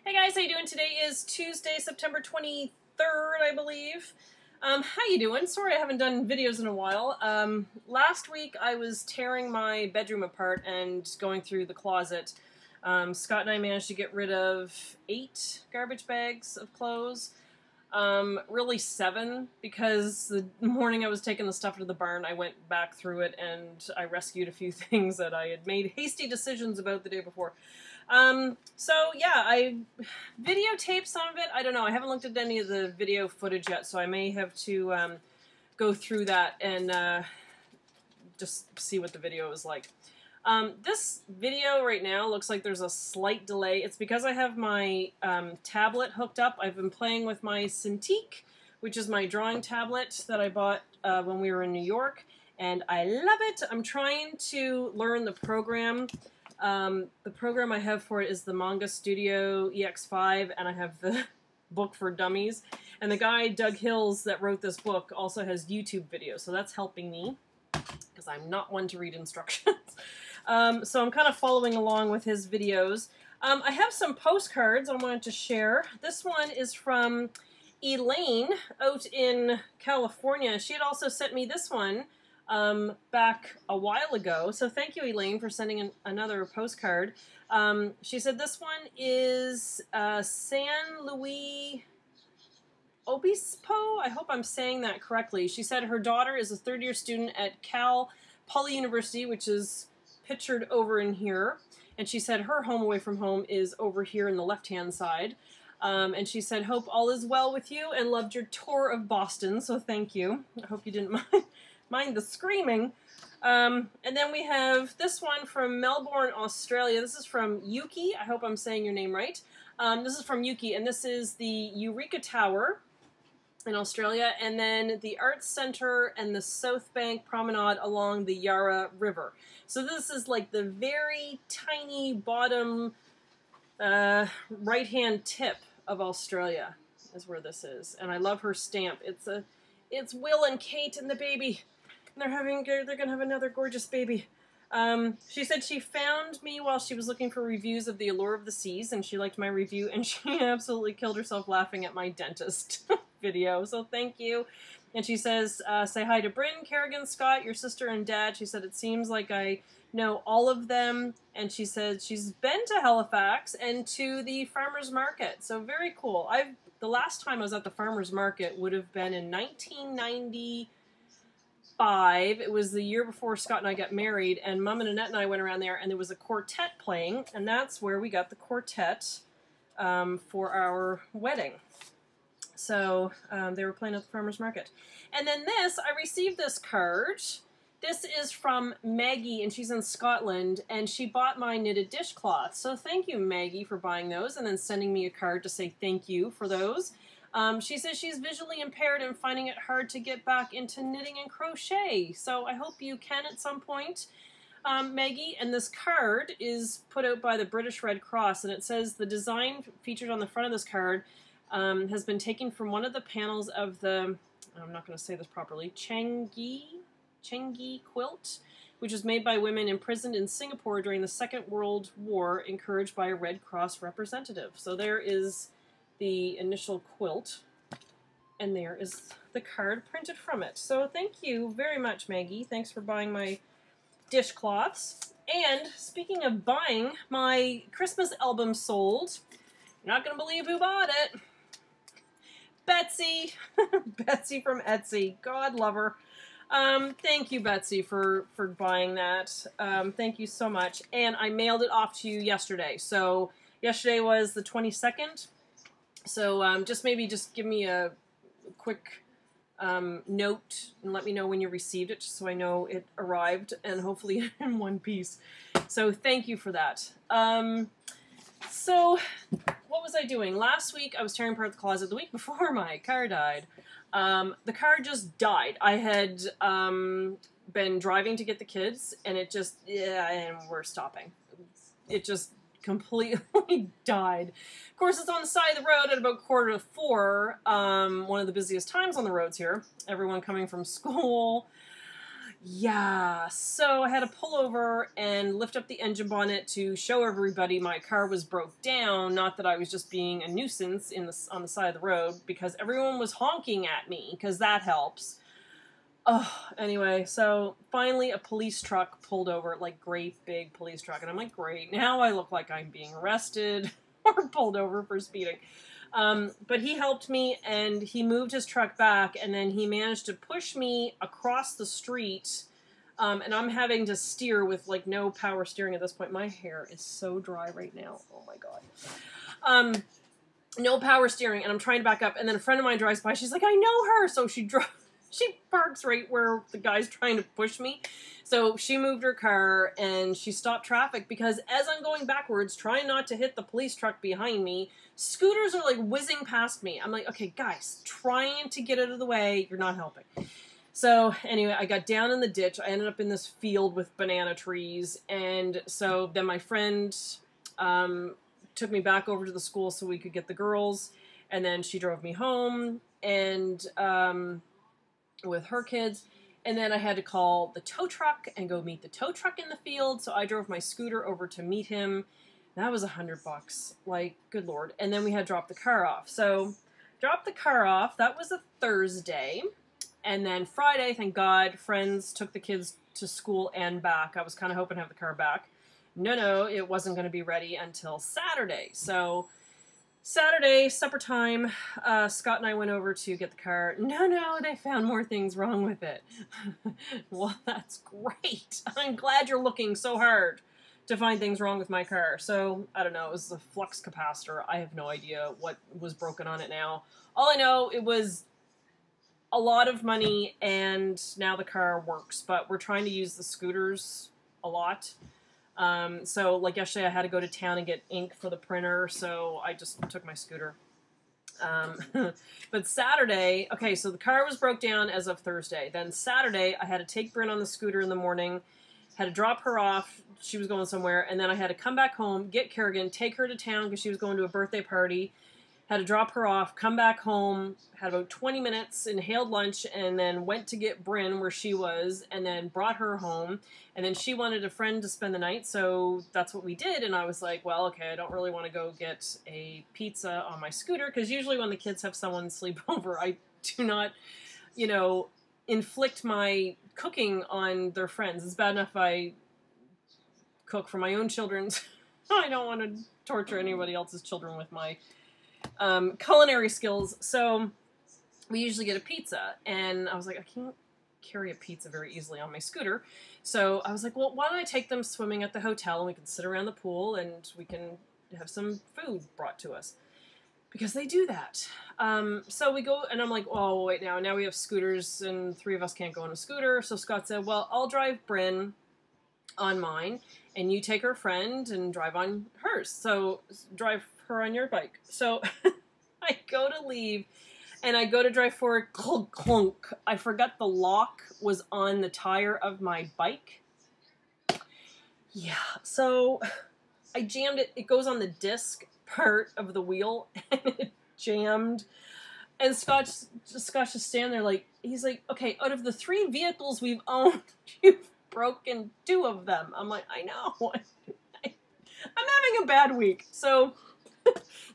Hey guys, how you doing? Today is Tuesday, September 23rd, I believe. How you doing? Sorry I haven't done videos in a while. Last week I was tearing my bedroom apart and going through the closet. Scott and I managed to get rid of 8 garbage bags of clothes. Really 7, because the morning I was taking the stuff to the barn, I went back through it and I rescued a few things that I had made hasty decisions about the day before. So yeah, I videotaped some of it. I don't know. I haven't looked at any of the video footage yet, so I may have to go through that and just see what the video is like. This video right now looks like there's a slight delay. It's because I have my tablet hooked up. I've been playing with my Cintiq, which is my drawing tablet that I bought when we were in New York, and I love it. I'm trying to learn the program. The program I have for it is the Manga Studio EX5, and I have the book for dummies. And the guy, Doug Hills, that wrote this book also has YouTube videos, so that's helping me, because I'm not one to read instructions. So I'm kind of following along with his videos. I have some postcards I wanted to share. This one is from Elaine out in California. She had also sent me this one back a while ago. So thank you, Elaine, for sending another postcard. She said this one is San Luis Obispo. I hope I'm saying that correctly. She said her daughter is a third-year student at Cal Poly University, which is pictured over in here. And she said her home away from home is over here in the left-hand side. And she said, hope all is well with you and loved your tour of Boston. So thank you. I hope you didn't mind the screaming. And then we have this one from Melbourne, Australia. This is from Yuki. I hope I'm saying your name right. This is from Yuki, and this is the Eureka Tower in Australia, and then the Arts Centre and the South Bank Promenade along the Yarra River. So this is like the very tiny bottom right-hand tip of Australia is where this is. And I love her stamp. It's Will and Kate and the baby. And they're gonna have another gorgeous baby. She said she found me while she was looking for reviews of The Allure of the Seas, and she liked my review, and she absolutely killed herself laughing at my dentist video, so thank you. And she says, say hi to Bryn, Kerrigan, Scott, your sister and dad. She said, it seems like I know all of them, and she said she's been to Halifax and to the farmer's market, so very cool. The last time I was at the farmer's market would have been in 1995. It was the year before Scott and I got married, and Mom and Annette and I went around there, and there was a quartet playing, and that's where we got the quartet for our wedding. So they were playing at the farmer's market. And then I received this card. This is from Maggie, and she's in Scotland, and she bought my knitted dishcloth. So thank you, Maggie, for buying those, and then sending me a card to say thank you for those. She says she's visually impaired and finding it hard to get back into knitting and crochet. So I hope you can at some point, Maggie. And this card is put out by the British Red Cross, and it says the design featured on the front of this card has been taken from one of the panels of the, I'm not going to say this properly, Changi quilt, which was made by women imprisoned in Singapore during the Second World War, encouraged by a Red Cross representative. So there is the initial quilt, and there is the card printed from it. So thank you very much, Maggie. Thanks for buying my dishcloths. And speaking of buying, my Christmas album sold. You're not going to believe who bought it. Betsy. Betsy from Etsy. God love her. Thank you, Betsy, for buying that. Thank you so much. And I mailed it off to you yesterday. So yesterday was the 22nd. So just give me a quick note and let me know when you received it, just so I know it arrived, and hopefully in one piece. So thank you for that. So what was I doing? Last week I was tearing apart the closet. The week before my car died. The car just died. I had been driving to get the kids, and it just, and we're stopping. It just completely died. Of course, it's on the side of the road at about 3:45, one of the busiest times on the roads here. Everyone coming from school. Yeah, so I had to pull over and lift up the engine bonnet to show everybody my car was broke down, not that I was just being a nuisance on the side of the road, because everyone was honking at me, because that helps. Oh, anyway, so finally a police truck pulled over, like great big police truck, and I'm like, great, now I look like I'm being arrested or pulled over for speeding. But he helped me, and he moved his truck back, and then he managed to push me across the street, and I'm having to steer with, like, no power steering at this point. My hair is so dry right now. Oh, my God. No power steering, and I'm trying to back up, and then a friend of mine drives by. She's like, I know her! So she parks right where the guy's trying to push me. So she moved her car, and she stopped traffic, because as I'm going backwards, trying not to hit the police truck behind me, scooters are, like, whizzing past me. I'm like, okay, guys, trying to get out of the way. You're not helping. So, anyway, I got down in the ditch. I ended up in this field with banana trees, and so then my friend took me back over to the school so we could get the girls, and then she drove me home, and with her kids. And then I had to call the tow truck and go meet the tow truck in the field. So I drove my scooter over to meet him. That was $100. Like, good Lord. And then we had to drop the car off. So, dropped the car off. That was a Thursday. And then Friday, thank God, friends took the kids to school and back. I was kind of hoping to have the car back. No, it wasn't going to be ready until Saturday. So, Saturday, supper time, Scott and I went over to get the car. No, they found more things wrong with it. Well, that's great. I'm glad you're looking so hard to find things wrong with my car. So, I don't know, it was a flux capacitor. I have no idea what was broken on it now. All I know, it was a lot of money, and now the car works. But we're trying to use the scooters a lot. So, like yesterday, I had to go to town and get ink for the printer, so I just took my scooter. But Saturday, okay, so the car was broke down as of Thursday. Then Saturday, I had to take Bryn on the scooter in the morning, had to drop her off. She was going somewhere, and then I had to come back home, get Kerrigan, take her to town because she was going to a birthday party. Had to drop her off, come back home, had about 20 minutes, inhaled lunch, and then went to get Bryn where she was, and then brought her home. And then she wanted a friend to spend the night, so that's what we did. And I was like, well, okay, I don't really want to go get a pizza on my scooter, because usually when the kids have someone sleep over, I do not, inflict my cooking on their friends. It's bad enough I cook for my own children. I don't want to torture anybody else's children with my culinary skills. So we usually get a pizza, and I was like, I can't carry a pizza very easily on my scooter. So I was like, well, why don't I take them swimming at the hotel, and we can sit around the pool and we can have some food brought to us, because they do that. So we go, and I'm like, oh, wait, now we have scooters, and 3 of us can't go on a scooter. So Scott said, well, I'll drive Bryn on mine, and you take her friend and drive on hers. So drive her on your bike. So I go to leave, and I go to drive forward, clunk, clunk. I forgot the lock was on the tire of my bike. Yeah, so I jammed it. It goes on the disc part of the wheel, and it jammed. And Scott's just standing there like, he's like, okay, out of the 3 vehicles we've owned, you've broken 2 of them. I'm like, I know. I'm having a bad week. So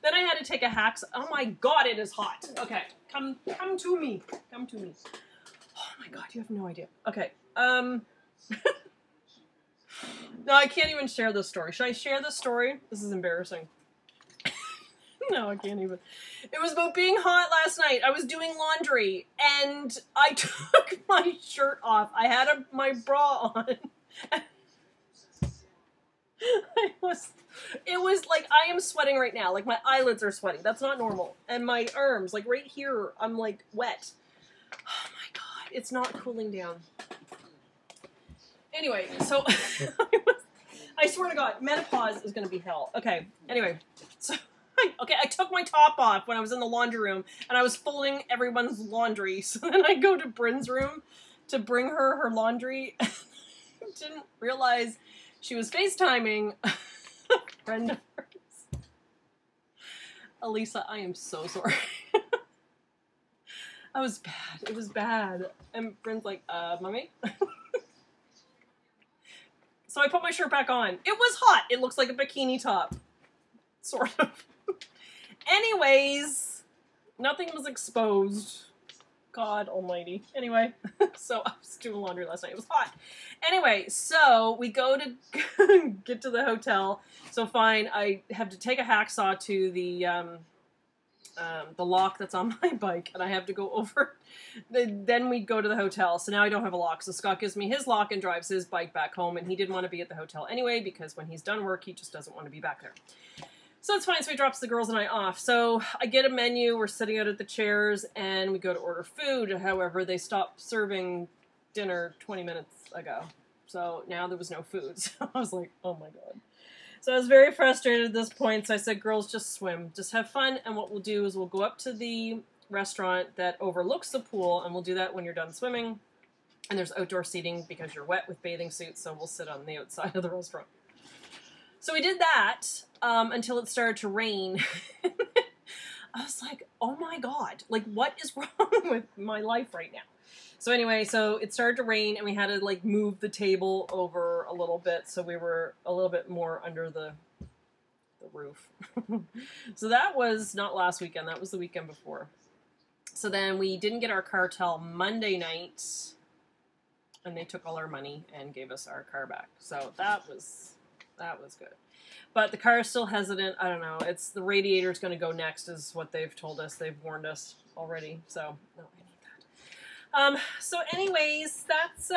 then I had to take a hack. Oh my God, it is hot. Okay, come to me. Come to me. Oh my God, you have no idea. Okay. No, I can't even share this story. Should I share this story? This is embarrassing. No, I can't even. It was about being hot last night. I was doing laundry, and I took my shirt off. I had my bra on. It was like, I am sweating right now. Like, my eyelids are sweating. That's not normal. And my arms, like right here, I'm like wet. Oh my God, it's not cooling down. Anyway, so I swear to God, menopause is going to be hell. Okay, anyway, so I took my top off when I was in the laundry room, and I was folding everyone's laundry. So then I go to Bryn's room to bring her laundry. Didn't realize she was FaceTiming a friend of hers. Elisa, I am so sorry. That was bad. It was bad. And Bryn's like, Mommy? So I put my shirt back on. It was hot. It looks like a bikini top. Sort of. Anyways, nothing was exposed. God almighty. Anyway, so I was doing laundry last night. It was hot. Anyway, so we go to get to the hotel. So fine, I have to take a hacksaw to the lock that's on my bike, and I have to go over. Then we go to the hotel. So now I don't have a lock. So Scott gives me his lock and drives his bike back home, and he didn't want to be at the hotel anyway, because when he's done work, he just doesn't want to be back there. So it's fine, so he drops the girls and I off. So I get a menu, we're sitting out at the chairs, and we go to order food. However, they stopped serving dinner 20 minutes ago. So now there was no food. So I was like, oh my god. So I was very frustrated at this point, so I said, girls, just swim. Just have fun, and what we'll do is we'll go up to the restaurant that overlooks the pool, and we'll do that when you're done swimming. And there's outdoor seating because you're wet with bathing suits, so we'll sit on the outside of the restaurant. So we did that until it started to rain. I was like, oh my god, like what is wrong with my life right now? So anyway, so it started to rain and we had to like move the table over a little bit so we were a little bit more under the roof. So that was not last weekend, that was the weekend before. So then we didn't get our car till Monday night, and they took all our money and gave us our car back. So that was good. But the car is still hesitant. I don't know. It's the radiator's going to go next is what they've told us. They've warned us already. So, no, I need that. So anyways, that's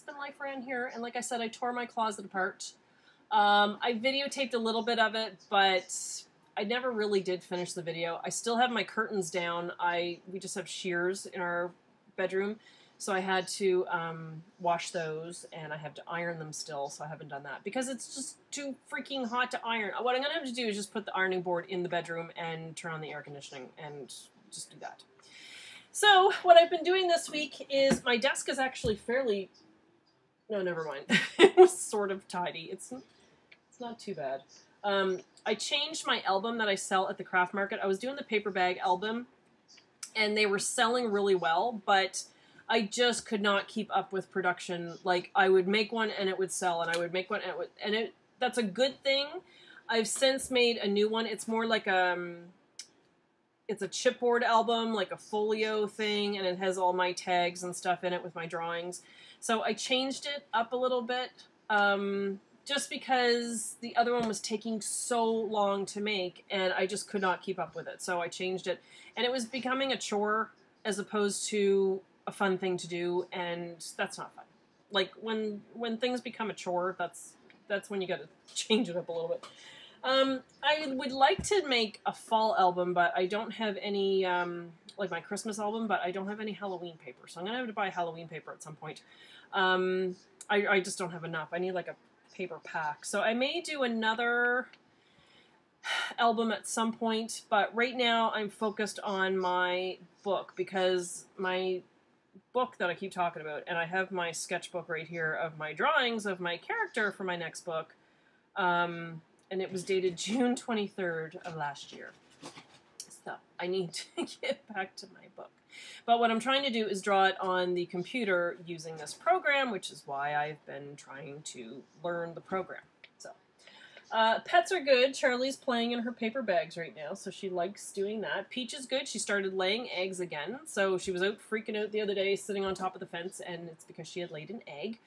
been life around here. And like I said, I tore my closet apart. I videotaped a little bit of it, but I never really did finish the video. I still have my curtains down. We just have shears in our bedroom. So I had to wash those, and I have to iron them still, so I haven't done that. Because it's just too freaking hot to iron. What I'm going to have to do is just put the ironing board in the bedroom and turn on the air conditioning and just do that. So what I've been doing this week is my desk is actually fairly... No, never mind. It was sort of tidy. It's not too bad. I changed my album that I sell at the craft market. I was doing the paper bag album, and they were selling really well, but... I just could not keep up with production. Like, I would make one and it would sell, and I would make one and it would, that's a good thing. I've since made a new one. It's more like it's a chipboard album, like a folio thing, and it has all my tags and stuff in it with my drawings. So I changed it up a little bit, just because the other one was taking so long to make, and I just could not keep up with it. So I changed it, and it was becoming a chore as opposed to a fun thing to do, and that's not fun. Like, when things become a chore, that's when you gotta change it up a little bit. I would like to make a fall album, but I don't have any, like my Christmas album, but I don't have any Halloween paper, so I'm gonna have to buy Halloween paper at some point. I just don't have enough. I need like a paper pack. So I may do another album at some point, but right now I'm focused on my book, because my book that I keep talking about, and I have my sketchbook right here of my drawings of my character for my next book, and it was dated June 23rd of last year. So I need to get back to my book. But what I'm trying to do is draw it on the computer using this program, which is why I've been trying to learn the program. So pets are good. Charlie's playing in her paper bags right now, so she likes doing that. Peach is good. She started laying eggs again. So she was out freaking out the other day, sitting on top of the fence, and it's because she had laid an egg.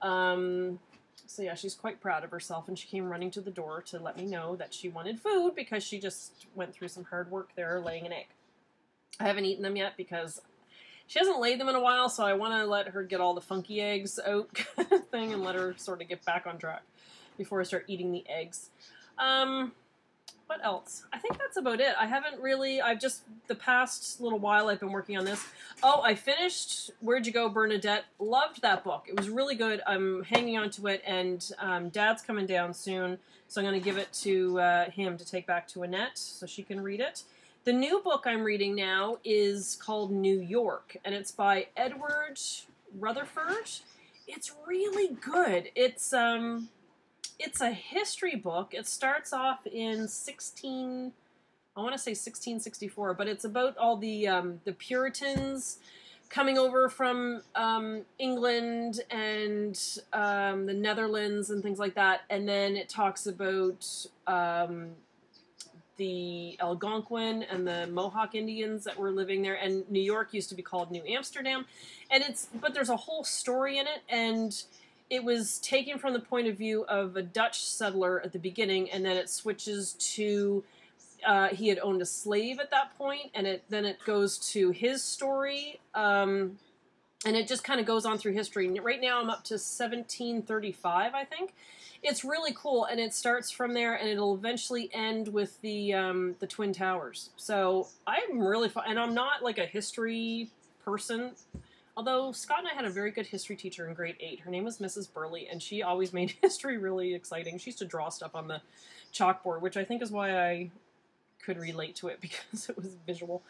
So yeah, she's quite proud of herself, and she came running to the door to let me know that she wanted food because she just went through some hard work there laying an egg. I haven't eaten them yet because she hasn't laid them in a while, so I want to let her get all the funky eggs out kind of thing and let her sort of get back on track before I start eating the eggs. What else? I think that's about it. I haven't really, the past little while I've been working on this. Oh, I finished Where'd You Go, Bernadette? Loved that book. It was really good. I'm hanging on to it, and Dad's coming down soon, so I'm going to give it to him to take back to Annette so she can read it. The new book I'm reading now is called New York, and it's by Edward Rutherford. It's really good. It's a history book. It starts off in 1664, but it's about all the Puritans coming over from England and the Netherlands and things like that. And then it talks about the Algonquin and the Mohawk Indians that were living there. And New York used to be called New Amsterdam. And but there's a whole story in it. And it was taken from the point of view of a Dutch settler at the beginning. And then it switches to... he had owned a slave at that point, and then it goes to his story, and it just kind of goes on through history. Right now I'm up to 1735, I think. It's really cool, and it starts from there, and it'll eventually end with the Twin Towers. So I'm really fun, and I'm not like a history person, although Scott and I had a very good history teacher in grade 8. Her name was Mrs. Burley, and she always made history really exciting. She used to draw stuff on the chalkboard, which I think is why I could relate to it, because it was visual.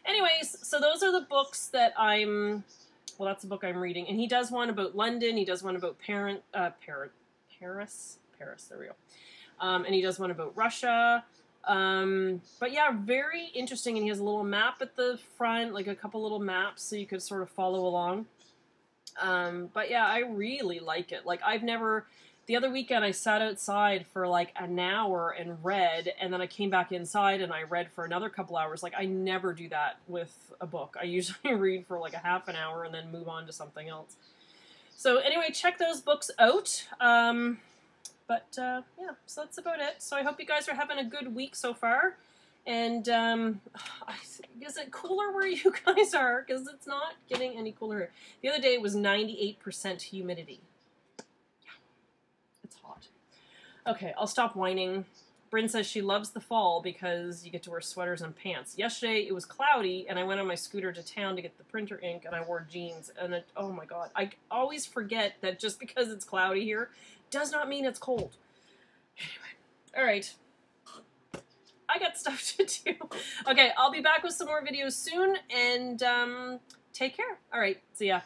Anyways, so those are the books that well, that's the book I'm reading. And he does one about London, he does one about Paris, there we go. And he does one about Russia. But yeah, very interesting, and he has a little map at the front, like a couple little maps, so you could sort of follow along. But yeah, I really like it. Like, the other weekend I sat outside for like an hour and read, and then I came back inside and I read for another couple hours. Like, I never do that with a book. I usually read for like a half an hour and then move on to something else. So anyway, check those books out. Yeah, so that's about it. So I hope you guys are having a good week so far. And is it cooler where you guys are? Because it's not getting any cooler here. The other day it was 98% humidity. Okay, I'll stop whining. Bryn says she loves the fall because you get to wear sweaters and pants. Yesterday it was cloudy, and I went on my scooter to town to get the printer ink, and I wore jeans. And oh my god, I always forget that just because it's cloudy here does not mean it's cold. Anyway, alright. I got stuff to do. Okay, I'll be back with some more videos soon, and take care. Alright, see ya.